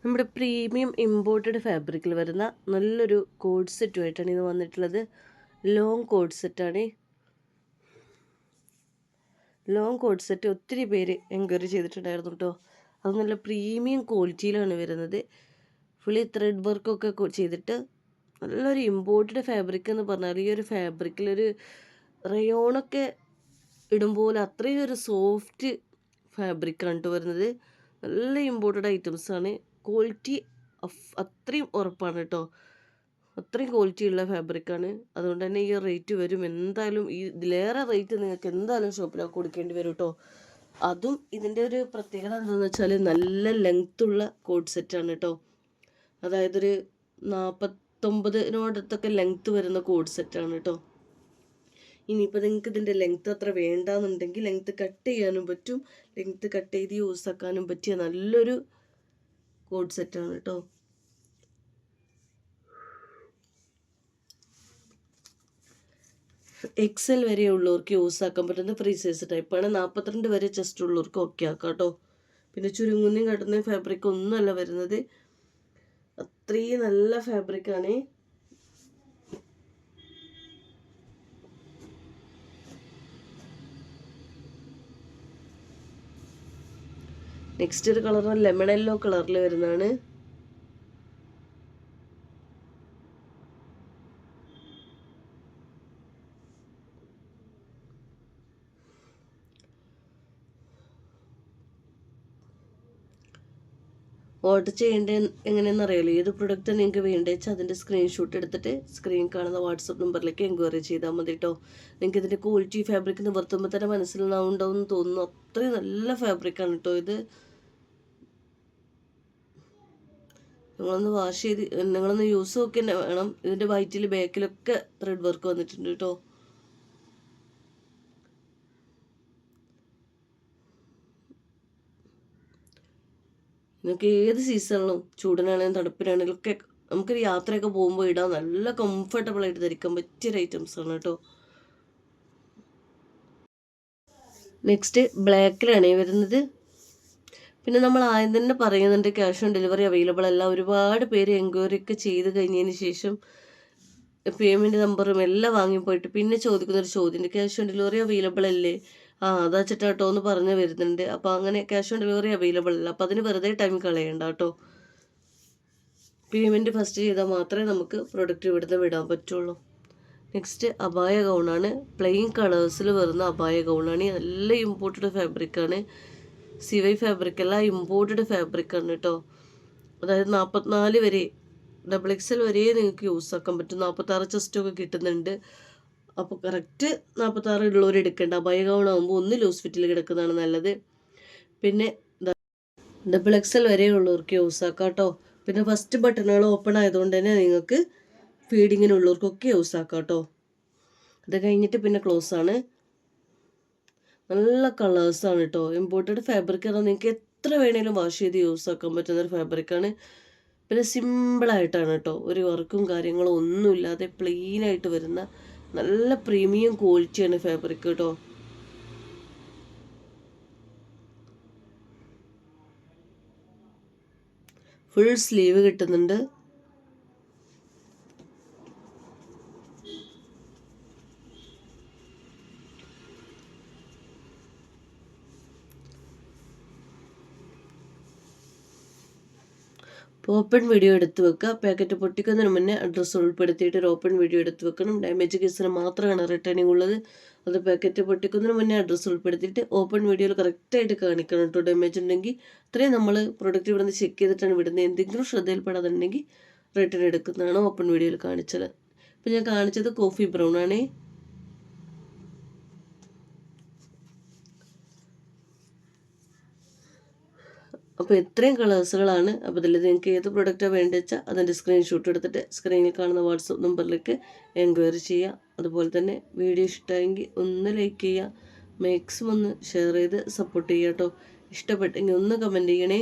നമ്മുടെ premium imported ഫാബ്രിക്കിൽ വരുന്ന നല്ലൊരു കോഡ് സെറ്റുമായിട്ടാണ് ഇത് വന്നിട്ടുള്ളത്. ലോങ് കോഡ് സെറ്റാണ്. ലോങ് കോഡ് സെറ്റ് ഒത്തിരി പേര് എൻക്വയറി ചെയ്തിട്ടുണ്ടായിരുന്നു കേട്ടോ. അത് നല്ല പ്രീമിയം ക്വാളിറ്റിയിലാണ് വരുന്നത്. ഫുള്ളി ത്രെഡ് വർക്കൊക്കെ ചെയ്തിട്ട് നല്ലൊരു ഇമ്പോർട്ടഡ് ഫാബ്രിക് എന്ന് പറഞ്ഞാൽ ഈ ഒരു ഫാബ്രിക്കിലൊരു റയോണൊക്കെ ഇടുമ്പോൾ അത്രയും ഒരു സോഫ്റ്റ് ഫാബ്രിക്കാണ് കേട്ടോ വരുന്നത്. നല്ല ഇമ്പോർട്ടഡ് ഐറ്റംസാണ്. ക്വാളിറ്റി അത്രയും ഉറപ്പാണ് കേട്ടോ. അത്രയും ക്വാളിറ്റി ഉള്ള ഫാബ്രിക്കാണ്. അതുകൊണ്ട് തന്നെ ഈ റേറ്റ് വരും. എന്തായാലും ഇതിലേറെ റേറ്റ് നിങ്ങൾക്ക് എന്തായാലും ഷോപ്പിലൊക്കെ കൊടുക്കേണ്ടി വരും കേട്ടോ. അതും ഇതിൻ്റെ ഒരു പ്രത്യേകത എന്താണെന്ന് വെച്ചാൽ നല്ല ലെങ്ത്തുള്ള കോഡ് സെറ്റാണ് കേട്ടോ. അതായത് ഒരു 49 ലെങ്ത്ത് വരുന്ന കോഡ് സെറ്റാണ് കേട്ടോ. ഇനിയിപ്പോൾ നിങ്ങൾക്ക് ഇതിൻ്റെ ലെങ്ത്ത് അത്ര വേണ്ടാന്നുണ്ടെങ്കിൽ ലെങ്ത്ത് കട്ട് ചെയ്യാനും പറ്റും. ലെങ്ത്ത് കട്ട് ചെയ്ത് യൂസ് ആക്കാനും പറ്റിയ നല്ലൊരു കോഡ് സെറ്റാണ് കേട്ടോ. XL വരെ ഉള്ളവർക്ക് യൂസ് ആക്കാൻ പറ്റുന്ന ഫ്രീ സൈസ് ടൈപ്പാണ്. 42 വരെ ചെസ്റ്റ് ഉള്ളവർക്ക് ഓക്കെ ആക്കാം കേട്ടോ. പിന്നെ ചുരുങ്ങുന്നതും കട്ടുന്ന ഫാബ്രിക് ഒന്നുമല്ല വരുന്നത്. അത്രയും നല്ല ഫാബ്രിക്കാണ്. നെക്സ്റ്റ് ഒരു കളർ ലെമൺ യെല്ലോ കളറിൽ വരുന്നതാണ്. ഓർഡർ ചെയ്യേണ്ടത് എങ്ങനെയെന്ന് അറിയാലോ. ഏത് പ്രൊഡക്റ്റ് നിങ്ങൾക്ക് വേണ്ടത് വെച്ചാൽ അതിൻ്റെ സ്ക്രീൻഷോട്ട് എടുത്തിട്ട് സ്ക്രീൻ കാണുന്ന വാട്സപ്പ് നമ്പറിലേക്ക് എൻക്വയറി ചെയ്താൽ മതി കേട്ടോ. നിങ്ങൾക്ക് ഇതിൻ്റെ ക്വാളിറ്റി ഫാബ്രിക് നിവർത്തുമ്പോൾ തന്നെ മനസ്സിലാവുണ്ടാവും തോന്നുന്നു. അത്രയും നല്ല ഫാബ്രിക്കാണ് കേട്ടോ ഇത്. നിങ്ങളൊന്ന് വാഷ് ചെയ്ത് നിങ്ങളൊന്ന് യൂസ് നോക്കി തന്നെ വേണം. ഇതിൻ്റെ വൈറ്റിൽ ബാക്കിലൊക്കെ ത്രെഡ് വർക്ക് വന്നിട്ടുണ്ട് കേട്ടോ. നിങ്ങൾക്ക് ഏത് സീസണിലും ചൂടിനാണെങ്കിലും തണുപ്പിനാണെങ്കിലും ഒക്കെ നമുക്കൊരു യാത്രയൊക്കെ പോകുമ്പോൾ ഇടാൻ നല്ല കംഫർട്ടബിൾ ആയിട്ട് ധരിക്കാൻ പറ്റിയൊരു ഐറ്റംസാണ് കേട്ടോ. നെക്സ്റ്റ് ബ്ലാക്കിലാണ് വരുന്നത്. പിന്നെ നമ്മൾ ആദ്യം തന്നെ പറയുന്നുണ്ട് ക്യാഷ് ഓൺ ഡെലിവറി അവൈലബിൾ അല്ല. ഒരുപാട് പേര് എൻക്വയറി ഒക്കെ ചെയ്ത് കഴിഞ്ഞതിന് ശേഷം പേയ്മെൻറ്റ് നമ്പറും എല്ലാം വാങ്ങിപ്പോയിട്ട് പിന്നെ ചോദിക്കുന്നൊരു ചോദ്യമുണ്ട്, ക്യാഷ് ഓൺ ഡെലിവറി അവൈലബിൾ അല്ലേ? അതാ കേട്ടോ എന്ന് പറഞ്ഞ് വരുന്നുണ്ട്. അപ്പോൾ അങ്ങനെ ക്യാഷ് ഓൺ ഡെലിവറി അവൈലബിൾ അല്ല. അപ്പോൾ അതിന് വെറുതെ ടൈം കളയണ്ട കേട്ടോ. പേയ്മെൻറ്റ് ഫസ്റ്റ് ചെയ്താൽ മാത്രമേ നമുക്ക് പ്രൊഡക്റ്റ് ഇവിടുന്ന് വിടാൻ പറ്റുള്ളൂ. നെക്സ്റ്റ് അബായ ഗൗണാണ്. പ്ലെയിൻ കളേഴ്സിൽ വരുന്ന അബായ ഗൗണാണ്. നല്ല ഇമ്പോർട്ടഡ് ഫാബ്രിക്കാണ്. CY ഫാബ്രിക് അല്ല, ഇമ്പോർട്ടഡ് ഫാബ്രിക്കാണ് കേട്ടോ. അതായത് 44 വരെ XXL വരെ നിങ്ങൾക്ക് യൂസ് ആക്കാൻ പറ്റും. 46 ചെസ്റ്റൊക്കെ കിട്ടുന്നുണ്ട്. അപ്പോൾ കറക്റ്റ് 46 ഉള്ളവർ എടുക്കേണ്ട. അബായ ഗൗണാകുമ്പോൾ ഒന്ന് ലൂസ് ഫിറ്റിൽ കിടക്കുന്നതാണ് നല്ലത്. പിന്നെ XXL വരെ ഉള്ളവർക്ക് യൂസ് ആക്കാം കേട്ടോ. പിന്നെ ഫസ്റ്റ് ബട്ടണുകൾ ഓപ്പൺ ആയതുകൊണ്ട് തന്നെ നിങ്ങൾക്ക് ഫീഡിങ്ങിനുള്ളവർക്കൊക്കെ യൂസ് ആക്കാം കേട്ടോ. അത് കഴിഞ്ഞിട്ട് പിന്നെ ക്ലോസ് ആണ്. നല്ല കളേഴ്സാണ് കേട്ടോ. ഇമ്പോർട്ടഡ് ഫാബ്രിക് ആണ്. നിങ്ങൾക്ക് എത്ര വേണേലും വാഷ് ചെയ്ത് യൂസ് ആക്കാൻ പറ്റുന്നൊരു ഫാബ്രിക്കാണ്. പിന്നെ സിമ്പിളായിട്ടാണ് കേട്ടോ. ഒരു വർക്കും കാര്യങ്ങളും ഒന്നുമില്ലാതെ പ്ലെയിനായിട്ട് വരുന്ന നല്ല പ്രീമിയം ക്വാളിറ്റിയാണ് ഫാബ്രിക് കേട്ടോ. ഫുൾ സ്ലീവ് കിട്ടുന്നുണ്ട്. ഓപ്പൺ വീഡിയോ എടുത്ത് വെക്കുക. പാക്കറ്റ് പൊട്ടിക്കുന്നതിന് മുന്നേ അഡ്രസ്സ് ഉൾപ്പെടുത്തിയിട്ട് ഒരു ഓപ്പൺ വീഡിയോ എടുത്ത് വെക്കണം. ഡാമേജ് കേസിന് മാത്രമാണ് റിട്ടേണിംഗ് ഉള്ളത്. അത് പാക്കറ്റ് പൊട്ടിക്കുന്നതിന് മുന്നേ അഡ്രസ്സ് ഉൾപ്പെടുത്തിയിട്ട് ഓപ്പൺ വീഡിയോയിൽ കറക്റ്റായിട്ട് കാണിക്കണം കേട്ടോ. ഡാമേജ് ഉണ്ടെങ്കിൽ അത്രയും നമ്മൾ പ്രൊഡക്റ്റ് ഇവിടെ നിന്ന് ചെക്ക് ചെയ്തിട്ടാണ് വിടുന്നത്. എന്തെങ്കിലും ശ്രദ്ധയിൽപ്പെടാതുണ്ടെങ്കിൽ റിട്ടേൺ എടുക്കുന്നതാണ് ഓപ്പൺ വീഡിയോയിൽ കാണിച്ചത്. ഇപ്പം ഞാൻ കാണിച്ചത് കോഫി ബ്രൗൺ ആണേ. അപ്പോൾ ഇത്രയും കളേഴ്സുകളാണ്. അപ്പോൾ ഇതിൽ നിങ്ങൾക്ക് ഏത് പ്രൊഡക്റ്റാണ് വേണ്ടത് വെച്ചാൽ അതിൻ്റെ സ്ക്രീൻഷോട്ട് എടുത്തിട്ട് സ്ക്രീനിൽ കാണുന്ന വാട്സപ്പ് നമ്പറിലേക്ക് എൻക്വയറി ചെയ്യുക. അതുപോലെ തന്നെ വീഡിയോ ഇഷ്ടമായെങ്കിൽ ഒന്ന് ലൈക്ക് ചെയ്യുക. മാക്സിമം ഒന്ന് ഷെയർ ചെയ്ത് സപ്പോർട്ട് ചെയ്യുക കേട്ടോ. ഇഷ്ടപ്പെട്ടെങ്കിൽ ഒന്ന് കമൻറ്റ് ചെയ്യണേ.